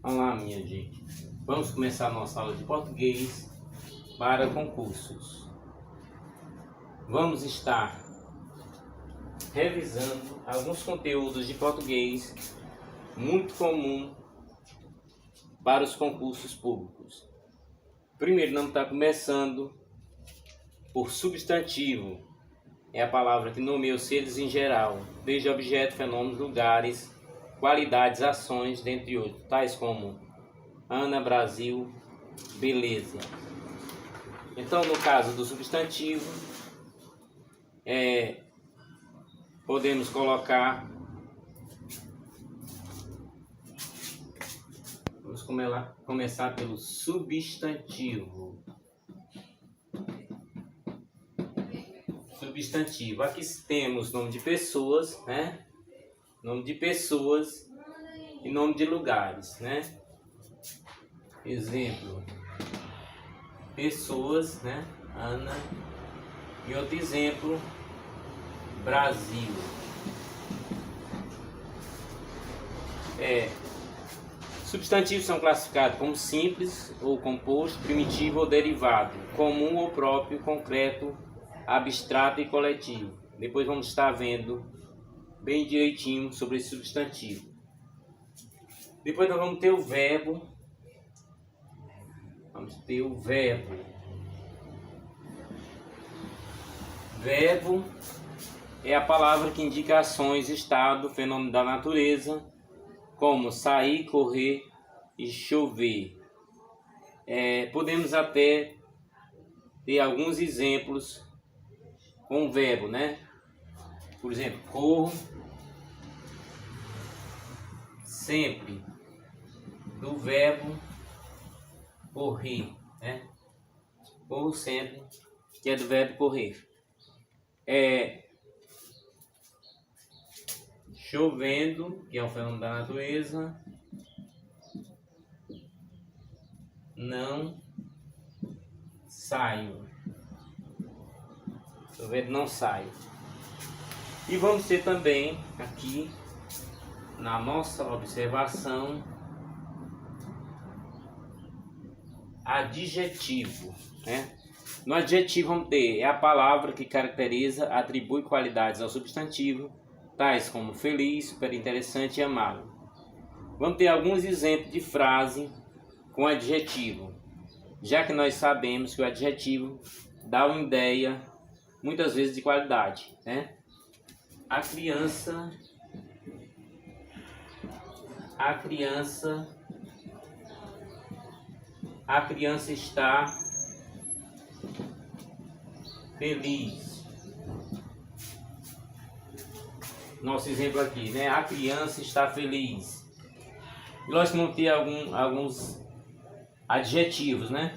Olá, minha gente. Vamos começar a nossa aula de português para concursos. Vamos estar revisando alguns conteúdos de português muito comum para os concursos públicos. Primeiro, nós está começando por substantivo. É a palavra que nomeia os seres em geral, desde objetos, fenômenos, lugares, qualidades, ações, dentre outros, tais como Ana, Brasil, beleza. Então, no caso do substantivo, podemos colocar, vamos começar pelo substantivo. Substantivo, aqui temos nome de pessoas, né? Nome de pessoas e nome de lugares, né? Exemplo, pessoas, né? Ana. E outro exemplo, Brasil. Substantivos são classificados como simples ou composto, primitivo ou derivado, comum ou próprio, concreto, abstrato e coletivo. Depois vamos estar vendo bem direitinho sobre esse substantivo. Depois nós vamos ter o verbo. Verbo é a palavra que indica ações, estado, fenômeno da natureza, como sair, correr e chover. Podemos até ter alguns exemplos com o verbo, né? Por exemplo, corro sempre, do verbo correr, né? Corro sempre, que é do verbo correr. Chovendo, que é um fenômeno da natureza, não saio. Chovendo, não saio. E vamos ter também aqui na nossa observação adjetivo, né? No adjetivo vamos ter a palavra que caracteriza, atribui qualidades ao substantivo, tais como feliz, super interessante e amável. Vamos ter alguns exemplos de frase com adjetivo, já que nós sabemos que o adjetivo dá uma ideia muitas vezes de qualidade, né? A criança está feliz. Nosso exemplo aqui, né? A criança está feliz. E nós vamos ter alguns adjetivos, né?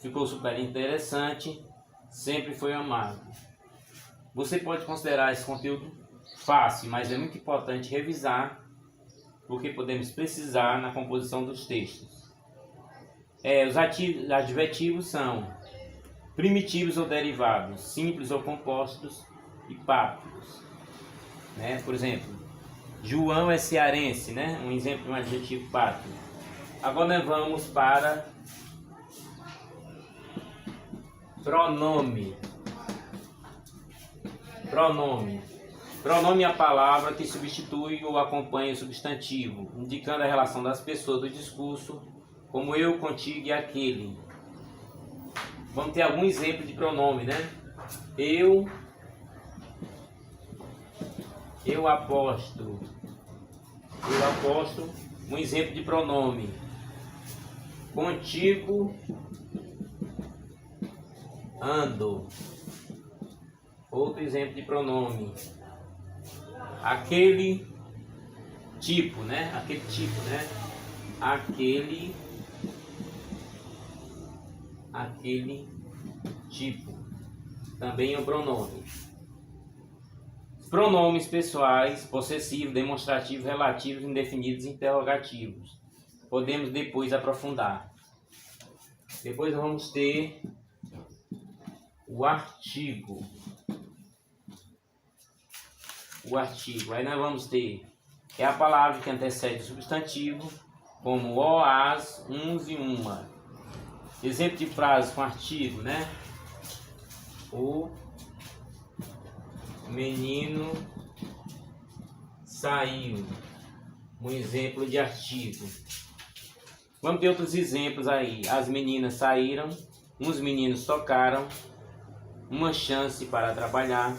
Ficou super interessante, sempre foi amável. Você pode considerar esse conteúdo fácil, mas é muito importante revisar, porque podemos precisar na composição dos textos. Os adjetivos são primitivos ou derivados, simples ou compostos e páprios, né? Por exemplo, João é cearense, né? Um exemplo de um adjetivo pátrio. Agora nós vamos para pronome. Pronome é a palavra que substitui ou acompanha o substantivo, indicando a relação das pessoas do discurso, como eu, contigo e aquele. Vamos ter algum exemplo de pronome, né? Eu aposto. Um exemplo de pronome. Contigo ando. Outro exemplo de pronome. Aquele tipo, né? Aquele tipo. Também é um pronome. Pronomes pessoais, possessivos, demonstrativos, relativos, indefinidos e interrogativos. Podemos depois aprofundar. Depois vamos ter o artigo. Aí nós vamos ter a palavra que antecede o substantivo, como ó, as, uns e uma. Exemplo de frase com artigo, né? O menino saiu. Um exemplo de artigo. Vamos ter outros exemplos aí. As meninas saíram, uns meninos tocaram, uma chance para trabalhar.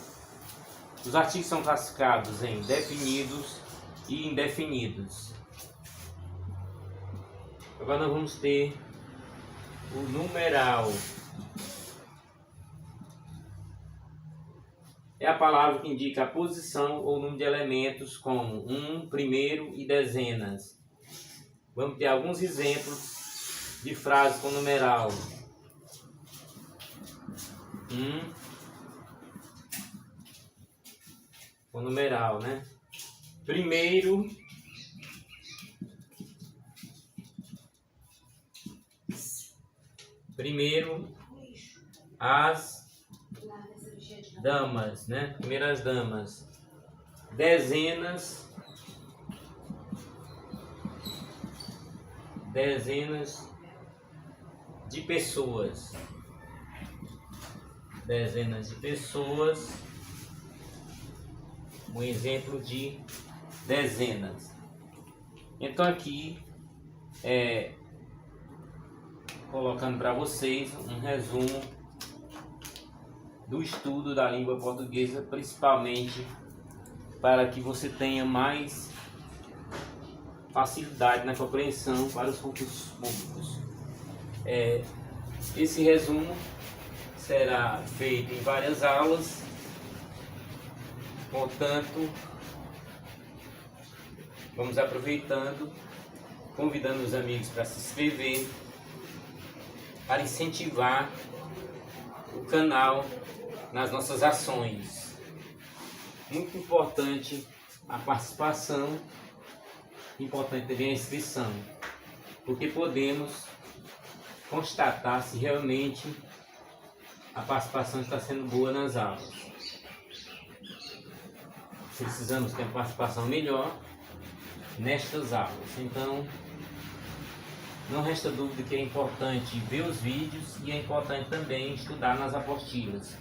Os artigos são classificados em definidos e indefinidos. Agora nós vamos ter o numeral. É a palavra que indica a posição ou número de elementos, como primeiro e dezenas. Vamos ter alguns exemplos de frases com numeral. Com numeral, né? Primeiro, as damas, né? Primeiras damas. Dezenas de pessoas. Dezenas de pessoas. Um exemplo de dezenas. Então aqui colocando para vocês um resumo do estudo da língua portuguesa, principalmente para que você tenha mais facilidade na compreensão para os concursos públicos. Esse resumo será feito em várias aulas, portanto, vamos aproveitando, convidando os amigos para se inscrever, para incentivar o canal nas nossas ações. Muito importante a participação, importante também a inscrição, porque podemos constatar se realmente a participação está sendo boa nas aulas. Precisamos ter uma participação melhor nestas aulas. Então, não resta dúvida que é importante ver os vídeos e é importante também estudar nas apostilas.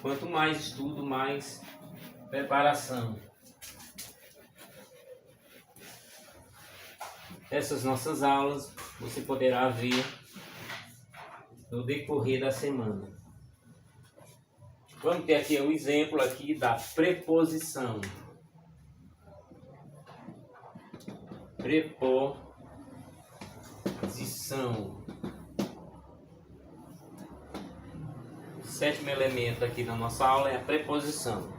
Quanto mais estudo, mais preparação. Essas nossas aulas você poderá ver no decorrer da semana. Vamos ter aqui um exemplo aqui da preposição. Preposição. O sétimo elemento aqui na nossa aula é a preposição.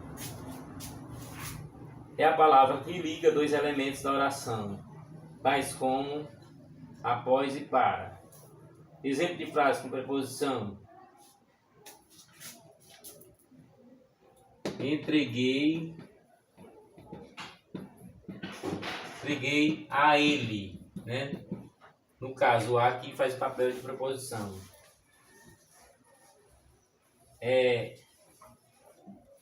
É a palavra que liga dois elementos da oração, tais como após e para. Exemplo de frase com preposição: entreguei a ele, né? No caso, o a aqui faz o papel de preposição.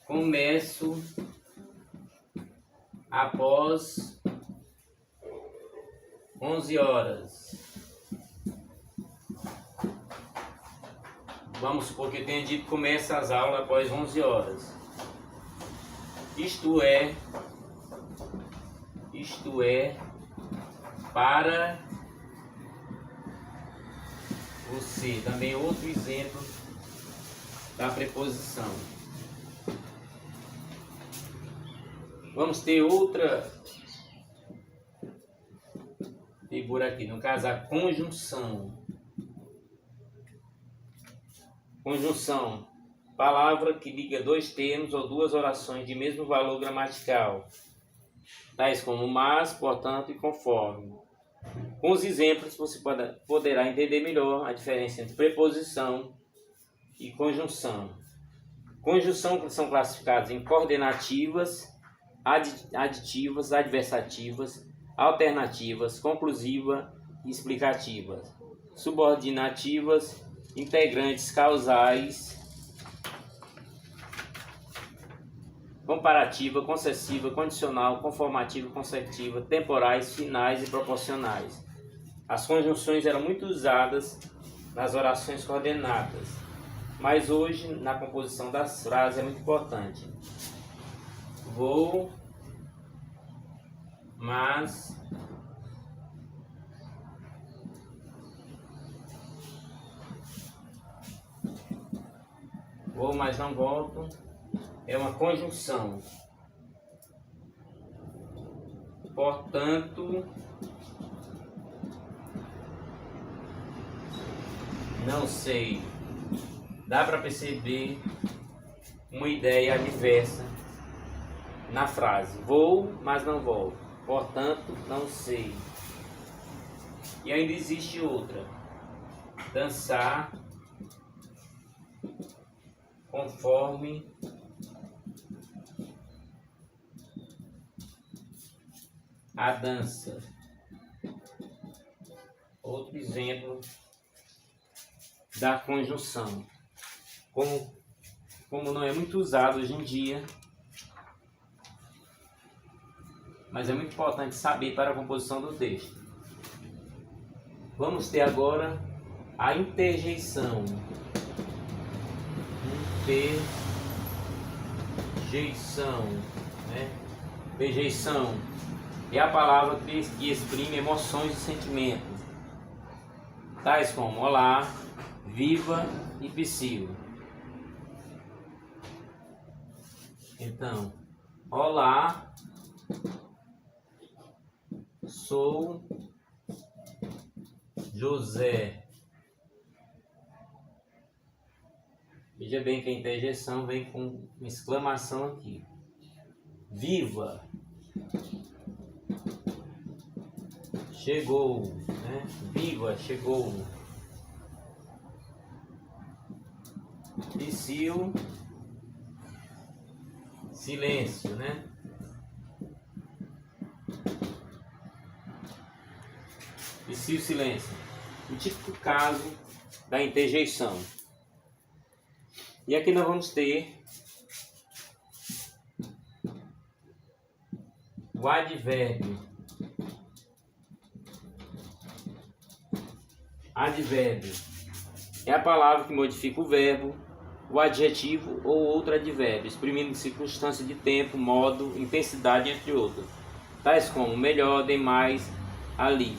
Começo após 11 horas. Vamos supor que eu tenha dito que começa as aulas após 11 horas. Isto é para você. Também outro exemplo da preposição. Vamos ter outra figura aqui, no caso a conjunção. Conjunção, palavra que liga dois termos ou duas orações de mesmo valor gramatical, tais como mas, portanto e conforme. Com os exemplos você poderá entender melhor a diferença entre preposição e conjunção. Conjunção são classificadas em coordenativas, aditivas, adversativas, alternativas, conclusiva e explicativas, subordinativas, integrantes causais, comparativa, concessiva, condicional, conformativa, consecutiva, temporais, finais e proporcionais. as conjunções eram muito usadas nas orações coordenadas, mas hoje na composição das frases é muito importante. Vou, mas, vou, mas não volto, é uma conjunção. Portanto, não sei. Dá para perceber uma ideia adversa na frase. Vou, mas não volto. Portanto, não sei. E ainda existe outra. Dançar conforme a dança. Outro exemplo da conjunção. Como não é muito usado hoje em dia, mas é muito importante saber para a composição do texto. Vamos ter agora a interjeição. Interjeição, né? Interjeição é a palavra que exprime emoções e sentimentos, tais como olá, viva e psiu. Então, olá, sou José. Veja bem que a interjeição vem com uma exclamação aqui. Viva! Chegou, né? Viva, chegou. Psiu, silêncio, né? Psiu, silêncio. O típico caso da interjeição. E aqui nós vamos ter o advérbio. Advérbio é a palavra que modifica o verbo, o adjetivo ou outro advérbio, exprimindo circunstância de tempo, modo, intensidade, entre outros, tais como melhor, demais, ali.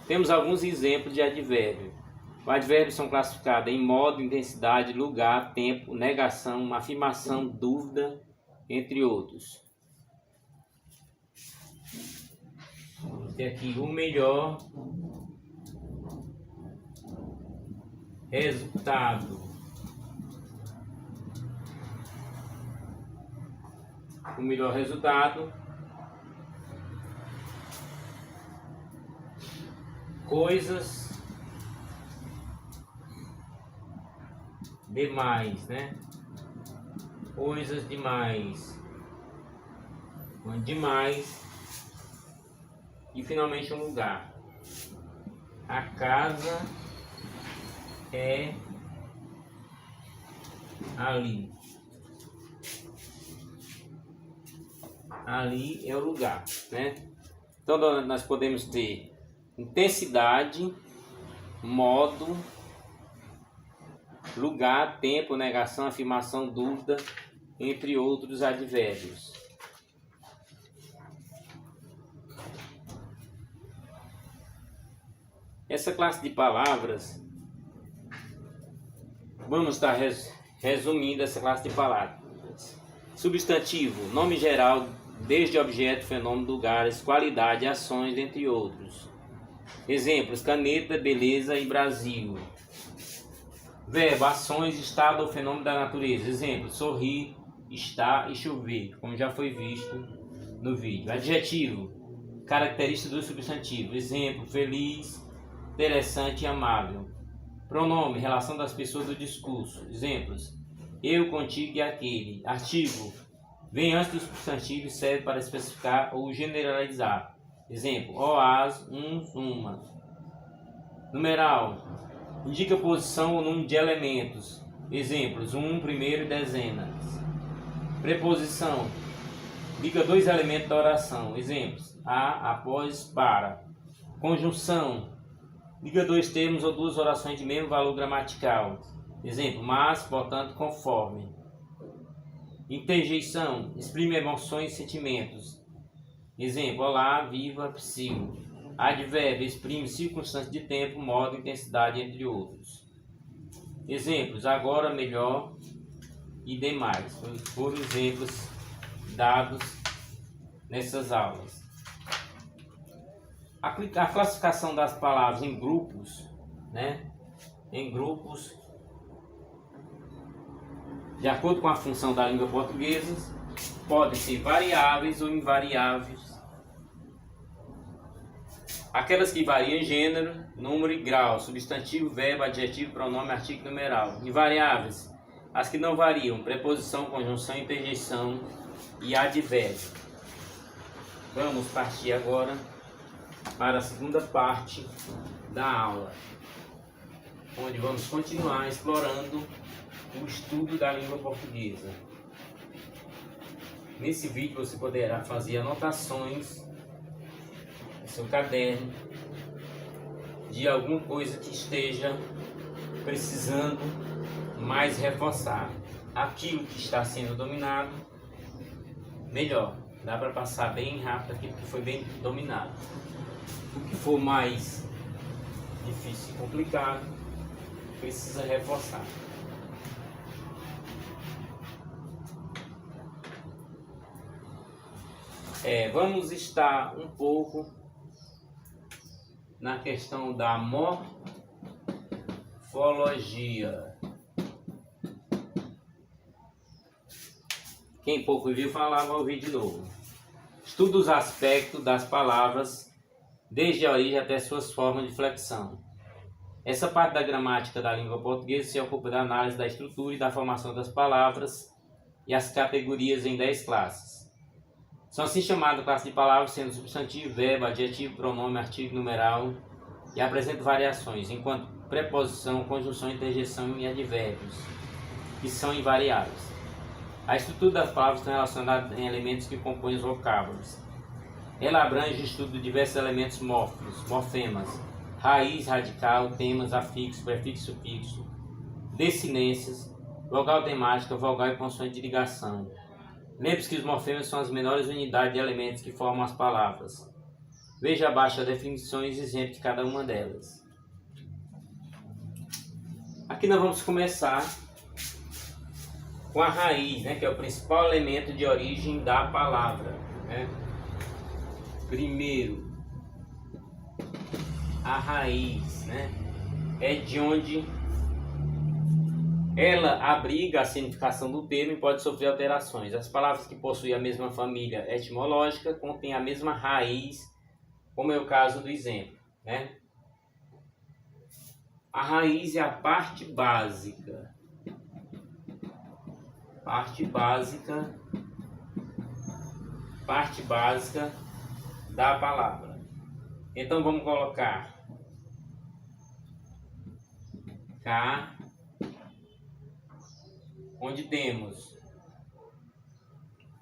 Temos alguns exemplos de advérbio. Os advérbios são classificados em modo, intensidade, lugar, tempo, negação, afirmação, dúvida, entre outros. Tem aqui o melhor resultado. O melhor resultado. Coisas demais, né? Coisas demais. Demais. E finalmente um lugar. A casa é ali. Ali é o lugar, né? Então nós podemos ter intensidade, modo, lugar, tempo, negação, afirmação, dúvida, entre outros advérbios. Essa classe de palavras, vamos estar resumindo essa classe de palavras. Substantivo, nome geral, desde objeto, fenômeno, lugares, qualidade, ações, entre outros. Exemplos: caneta, beleza e Brasil. Verbo: ações, estado ou fenômeno da natureza. Exemplo: sorrir, estar e chover, como já foi visto no vídeo. Adjetivo: característica do substantivo. Exemplo: feliz, interessante e amável. Pronome: relação das pessoas do discurso. Exemplos: eu, contigo e aquele. Artigo: vem antes do substantivo e serve para especificar ou generalizar. Exemplo: as, uns, uma. Numeral: indica posição ou número de elementos. Exemplos: primeiro e dezenas. Preposição: indica dois elementos da oração. Exemplos: a, após, para. Conjunção. Liga dois termos ou duas orações de mesmo valor gramatical. Exemplo, mas, portanto, conforme. Interjeição. Exprime emoções e sentimentos. Exemplo, olá, viva, psico. Advérbio. Exprime circunstância de tempo, modo, intensidade, entre outros. Exemplos, agora, melhor e demais. Foram exemplos dados nessas aulas. A classificação das palavras em grupos, né? Em grupos, de acordo com a função da língua portuguesa, podem ser variáveis ou invariáveis. Aquelas que variam em gênero, número e grau, substantivo, verbo, adjetivo, pronome, artigo, numeral. Invariáveis, as que não variam, preposição, conjunção, interjeição e advérbio. Vamos partir agora para a segunda parte da aula, onde vamos continuar explorando o estudo da língua portuguesa. Nesse vídeo você poderá fazer anotações no seu caderno de alguma coisa que esteja precisando mais reforçar. Aquilo que está sendo dominado, melhor. Dá para passar bem rápido aquilo que foi bem dominado. O que for mais difícil e complicado, precisa reforçar. Vamos estar um pouco na questão da morfologia. Quem pouco viu falar, vai ouvir de novo. Estuda os aspectos das palavras, desde a origem até suas formas de flexão. Essa parte da gramática da língua portuguesa se ocupa da análise da estrutura e da formação das palavras e as categorias em 10 classes. São assim chamadas classes de palavras, sendo substantivo, verbo, adjetivo, pronome, artigo, numeral, e apresentam variações, enquanto preposição, conjunção, interjeição e advérbios, que são invariáveis. A estrutura das palavras está relacionada em elementos que compõem os vocábulos. Ela abrange o estudo de diversos elementos mórficos, morfemas, raiz, radical, temas, afixo, prefixo, fixo, desinências, vogal temática, vogal e consoante de ligação. Lembre-se que os morfemas são as menores unidades de elementos que formam as palavras. Veja abaixo as definições e exemplos de cada uma delas. Aqui nós vamos começar com a raiz, né, que é o principal elemento de origem da palavra, né? Primeiro, a raiz, né, é de onde ela abriga a significação do termo e pode sofrer alterações. As palavras que possuem a mesma família etimológica contêm a mesma raiz, como é o caso do exemplo, né? A raiz é a parte básica. Parte básica da palavra. Então vamos colocar K, onde temos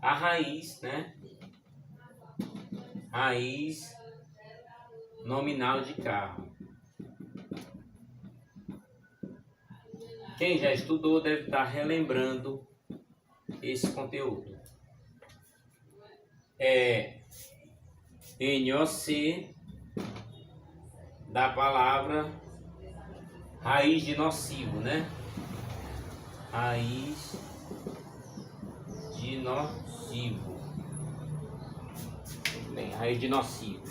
a raiz, né? Raiz nominal de carro. Quem já estudou deve estar relembrando esse conteúdo. É NOC da palavra raiz de nocivo, né? Raiz de nocivo. Muito bem, raiz de nocivo.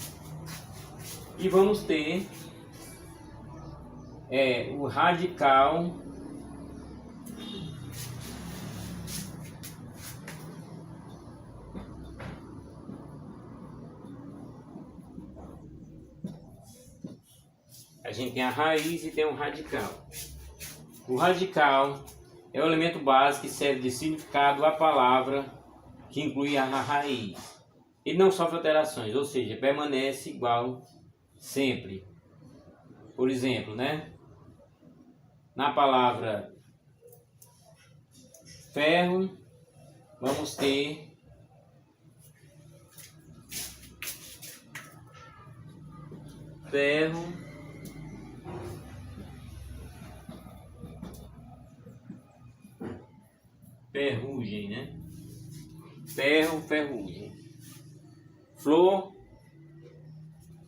E vamos ter o radical a gente tem a raiz e tem um radical. O radical é o elemento básico que serve de significado à palavra que inclui a raiz. Ele não sofre alterações, ou seja, permanece igual sempre. Por exemplo, né? Na palavra ferro, vamos ter ferro, ferrugem, né? Ferro, ferrugem. Flor,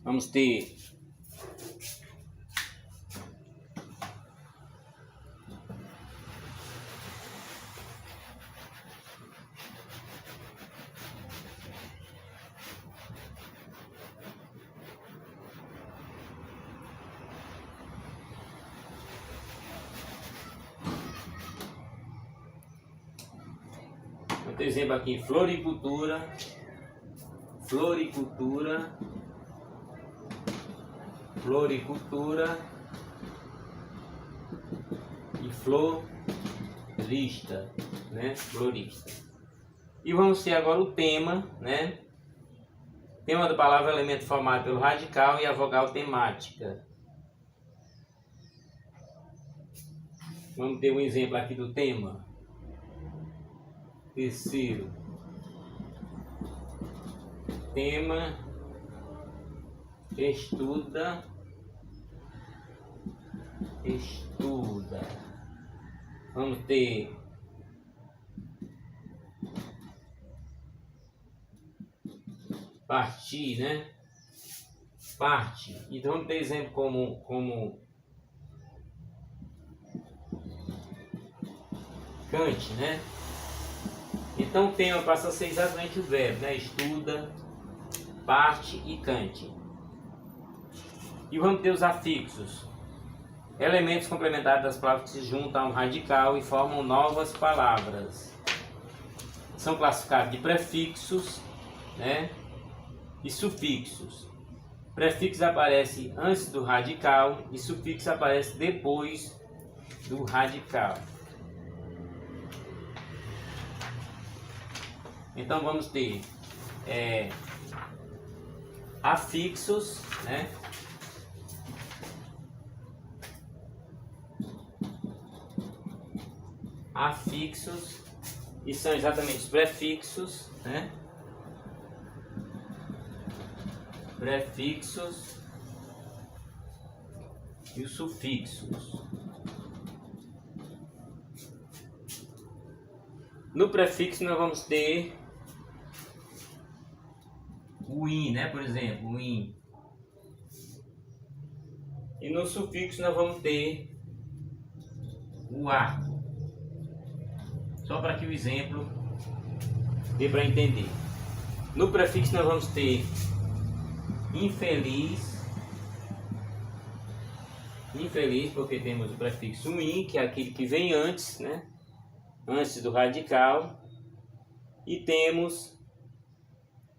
vamos ter outro exemplo aqui, floricultura, floricultura, floricultura e florista, né? Florista. E vamos ter agora o tema, né? Tema da palavra elemento formado pelo radical e a vogal temática. Vamos ter um exemplo aqui do tema. Terceiro. Tema estuda. Vamos ter partir, né? Parte. Então vamos ter exemplo como cante, né? Então o tema passa a ser exatamente o verbo, né? Estuda, parte e cante. E vamos ter os afixos. Elementos complementares das palavras que se juntam a um radical e formam novas palavras. São classificados de prefixos, né? E sufixos. Prefixo aparece antes do radical e sufixo aparece depois do radical. Então vamos ter afixos, né? Afixos, e são exatamente os prefixos, né? Prefixos e os sufixos. No prefixo nós vamos ter o in, né? Por exemplo, o in. E no sufixo nós vamos ter o a. Só para que o exemplo dê para entender. No prefixo nós vamos ter infeliz. Infeliz porque temos o prefixo in, que é aquele que vem antes, né? Antes do radical. E temos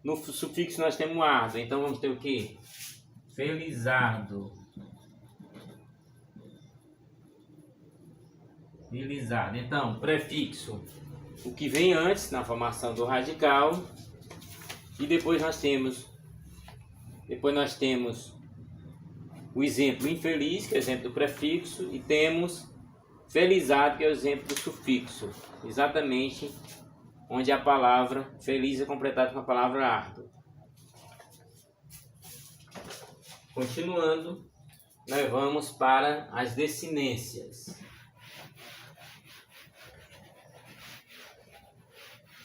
no sufixo nós temos ardo. Então vamos ter o que? Felizardo. Felizardo. Então, prefixo, o que vem antes na formação do radical. E depois nós temos o exemplo infeliz, que é o exemplo do prefixo, e temos felizardo, que é o exemplo do sufixo. Exatamente onde a palavra feliz é completada com a palavra árduo. Continuando, nós vamos para as desinências.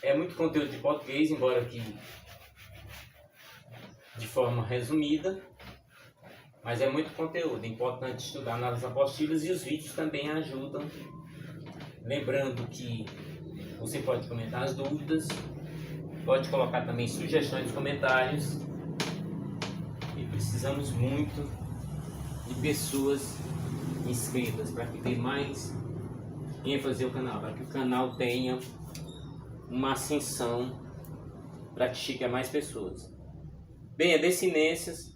É muito conteúdo de português, embora aqui de forma resumida, mas é muito conteúdo. É importante estudar nas apostilas e os vídeos também ajudam. Lembrando que você pode comentar as dúvidas, pode colocar também sugestões nos comentários. E precisamos muito de pessoas inscritas para que dê mais ênfase ao canal, para que o canal tenha uma ascensão, para que chegue a mais pessoas. Bem, as desinências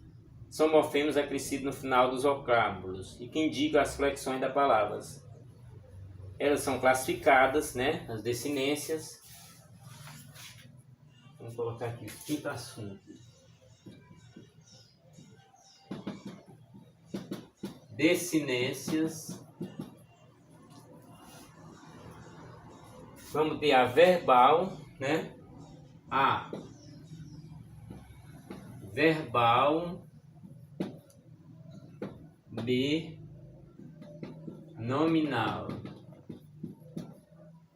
são morfemas acrescidos no final dos vocábulos e que indicam as flexões das palavras. Elas são classificadas, né? As desinências. Vamos colocar aqui o quinto assunto. Desinências. Vamos ter a verbal, né? A verbal, VB nominal.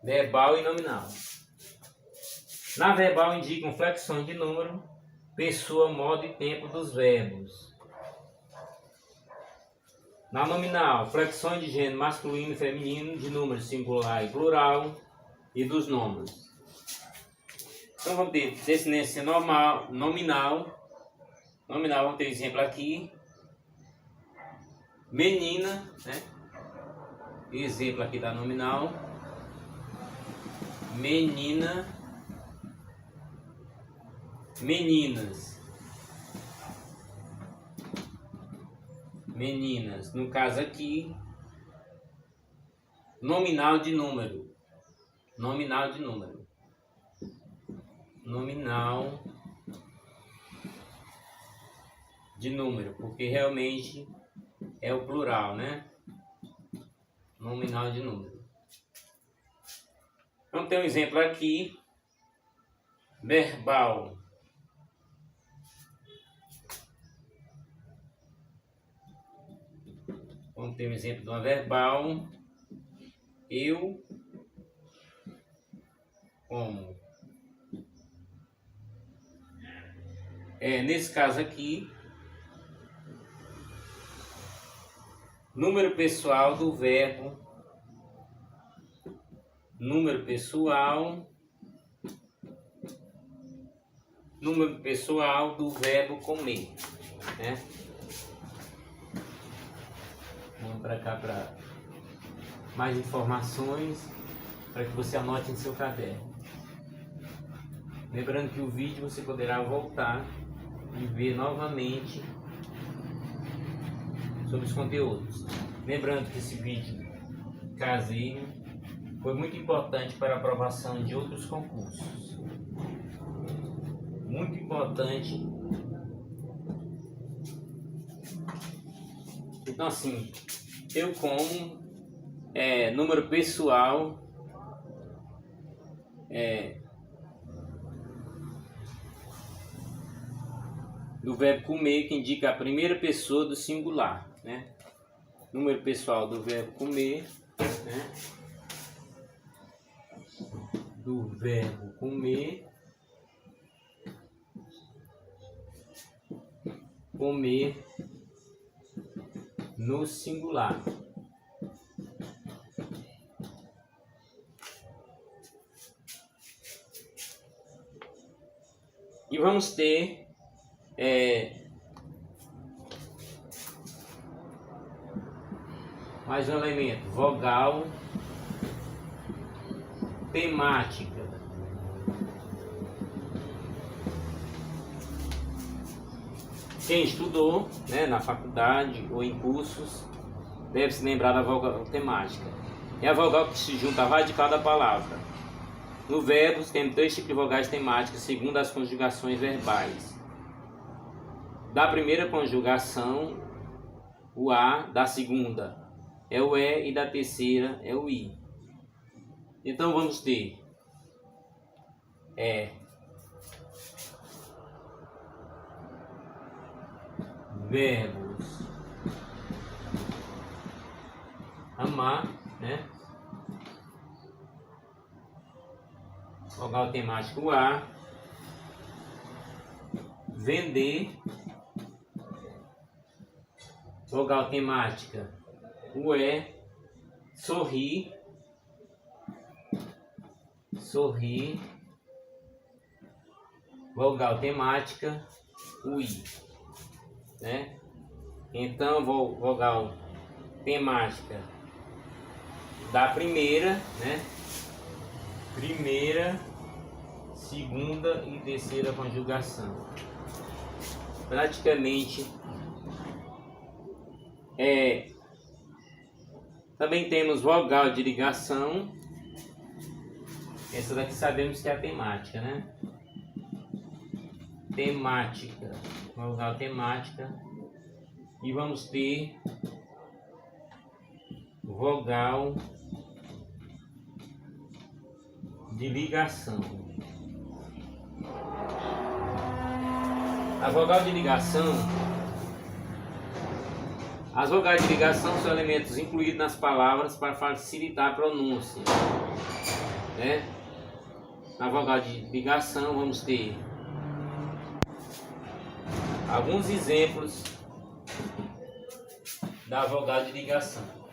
Verbal e nominal. Na verbal indicam flexões de número, pessoa, modo e tempo dos verbos. Na nominal, flexões de gênero masculino e feminino, de número singular e plural e dos nomes. Então vamos ter descendência nominal. Nominal, vamos ter exemplo aqui. Menina, né? Exemplo aqui da nominal. Menina. Meninas. Meninas. No caso aqui, nominal de número. Nominal de número. Nominal de número, porque realmente é o plural, né? Nominal de número. Vamos ter um exemplo aqui. Verbal. Vamos ter um exemplo de uma verbal. Eu como. Nesse caso aqui, número pessoal do verbo. Número pessoal do verbo comer, né? Vamos para cá para mais informações, para que você anote em seu caderno. Lembrando que o vídeo você poderá voltar e ver novamente sobre os conteúdos. Lembrando que esse vídeo caseiro foi muito importante para a aprovação de outros concursos. Muito importante. Então assim, eu como número pessoal do verbo comer, que indica a primeira pessoa do singular, né? Número pessoal do verbo comer, né? Do verbo comer. Comer no singular. E vamos ter mais um elemento, vogal temática. Quem estudou, né, na faculdade ou em cursos deve se lembrar da vogal temática. É a vogal que se junta à radical da palavra. No verbo temos 3 tipos de vogais temáticas segundo as conjugações verbais. Da primeira conjugação, o A, da segunda é o E e da terceira é o I. Então vamos ter verbos amar, né? Vogal temático A. Vender. Vogal temática o E. Sorrir. Sorrir. Vogal temática o I, né? Então vogal temática da primeira, né? Primeira, segunda e terceira conjugação. Praticamente também temos vogal de ligação. Essa daqui sabemos que é a temática, né? Temática, vogal temática. E vamos ter vogal de ligação. A vogal de ligação As vogais de ligação são elementos incluídos nas palavras para facilitar a pronúncia, né? Na vogal de ligação vamos ter alguns exemplos da vogal de ligação.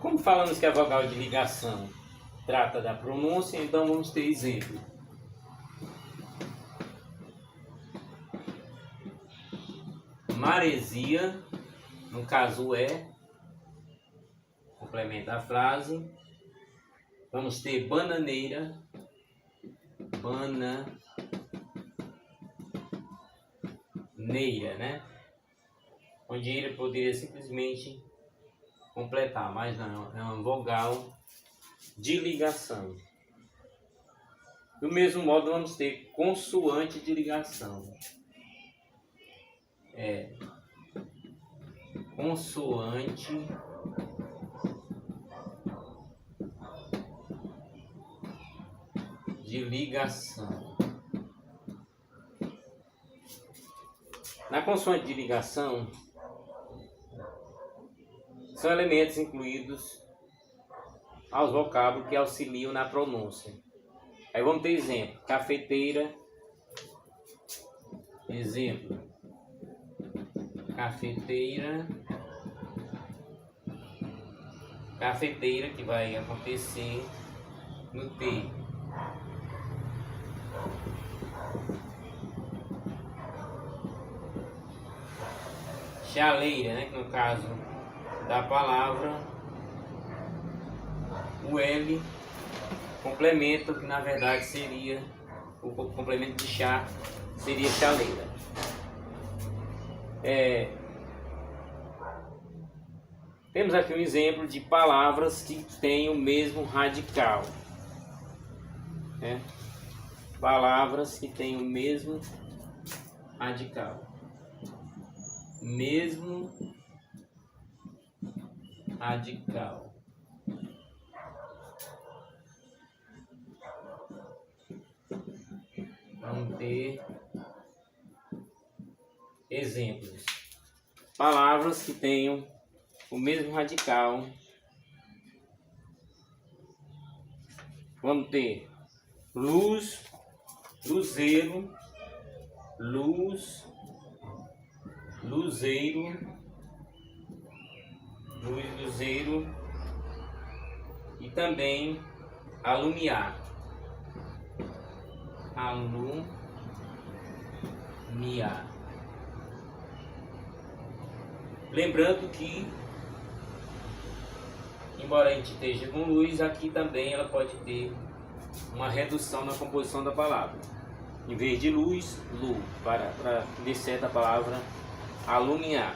Como falamos que a vogal de ligação trata da pronúncia, então vamos ter exemplo. Maresia, no caso complementa a frase. Vamos ter bananeira, né? Onde ele poderia simplesmente completar, mas não, é uma vogal de ligação. Do mesmo modo, vamos ter consoante de ligação. Consoante de ligação. Na consoante de ligação, são elementos incluídos aos vocábulos que auxiliam na pronúncia. Aí vamos ter exemplo: cafeteira, exemplo, cafeteira que vai acontecer no T. Chaleira, né, que no caso da palavra o L complemento, que na verdade seria o complemento de chá, seria chaleira. Temos aqui um exemplo de palavras que têm o mesmo radical, né? Palavras que têm o mesmo radical. Vamos ter exemplos. Palavras que tenham o mesmo radical. Vamos ter luz, luzeiro, luzeiro e também alumiar. Lembrando que, embora a gente esteja com luz, aqui também ela pode ter uma redução na composição da palavra. Em vez de luz, lu, para descer da palavra alumiar.